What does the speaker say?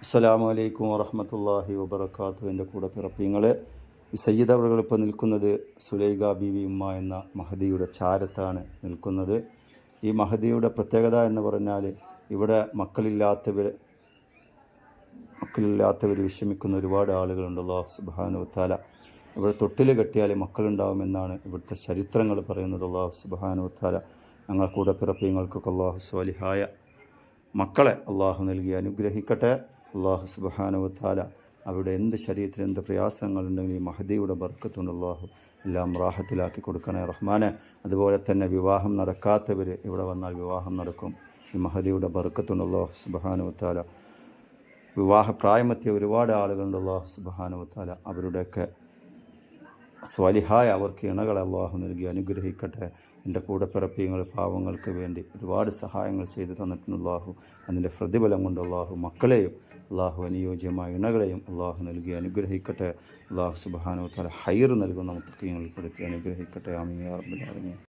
അസ്സലാമു അലൈക്കും വറഹ്മത്തുള്ളാഹി വബറകാതുഹു. എൻ്റെ കൂടെ പിറപ്പിങ്ങളെ, ഈ സയ്യിദ് അവറുകൾ ഇപ്പോൾ നിൽക്കുന്നത് സുലൈഖ ബീവി ഉമ്മ എന്ന മഹദിയുടെ ചാരത്താണ് നിൽക്കുന്നത്. ഈ മഹദിയുടെ പ്രത്യേകത എന്ന് പറഞ്ഞാൽ, ഇവിടെ മക്കളില്ലാത്തവർ വിഷമിക്കുന്ന ഒരുപാട് ആളുകളുണ്ട്. അല്ലാഹു സുബ്ഹാനഹു വ തആല ഇവിടെ തൊട്ടിൽ കെട്ടിയാൽ മക്കളുണ്ടാവുമെന്നാണ് ഇവിടുത്തെ ചരിത്രങ്ങൾ പറയുന്നത്. അല്ലാഹു സുബ്ഹാനഹു വ തആല ഞങ്ങൾ കൂടെ പിറപ്പിങ്ങൾക്കൊക്കെ അല്ലാഹു സ്വാലിഹായ മക്കളെ അള്ളാഹു നൽകി അനുഗ്രഹിക്കട്ടെ. അള്ളാഹു സുബ്ഹാനഹു വ തആല അവിടെ എന്ത് ശരീരത്തിന് എന്ത് പ്രയാസങ്ങളുണ്ടെങ്കിൽ ഈ മഹദിയുടെ ബർക്കത്തുണ്ട് അള്ളാഹു എല്ലാം റാഹത്തിലാക്കി കൊടുക്കണേ റഹ്മാനെ. അതുപോലെ തന്നെ വിവാഹം നടക്കാത്തവർ ഇവിടെ വന്നാൽ വിവാഹം നടക്കും. ഈ മഹദിയുടെ ബർക്കത്തുണ്ട് അള്ളാഹു സുബ്ഹാനഹു വ തആല. വിവാഹപ്രായമെത്തിയ ഒരുപാട് ആളുകളുണ്ട്. അള്ളാഹു സുബ്ഹാനഹു വ തആല അവരുടെയൊക്കെ സ്വാലിഹായ അവർക്ക് ഇണകളെ അള്ളാഹു നൽകി അനുഗ്രഹിക്കട്ടെ. എൻ്റെ കൂടെ പിറപ്പിങ്ങൾ പാവങ്ങൾക്ക് വേണ്ടി ഒരുപാട് സഹായങ്ങൾ ചെയ്തു തന്നിട്ടുണ്ട് അള്ളാഹു. അതിൻ്റെ പ്രതിഫലം കൊണ്ട് അള്ളാഹു മക്കളെയും അള്ളാഹു അനുയോജ്യമായ ഇണകളെയും അള്ളാഹു നൽകി അനുഗ്രഹിക്കട്ടെ. അള്ളാഹു സുബ്ഹാനഹു വ തആല ഹൈർ നൽകുന്ന മുത്തഖീങ്ങളിൽ പെടുത്തി അനുഗ്രഹിക്കട്ടെ. ആമീൻ യാ റബ്ബൽ ആലമീൻ.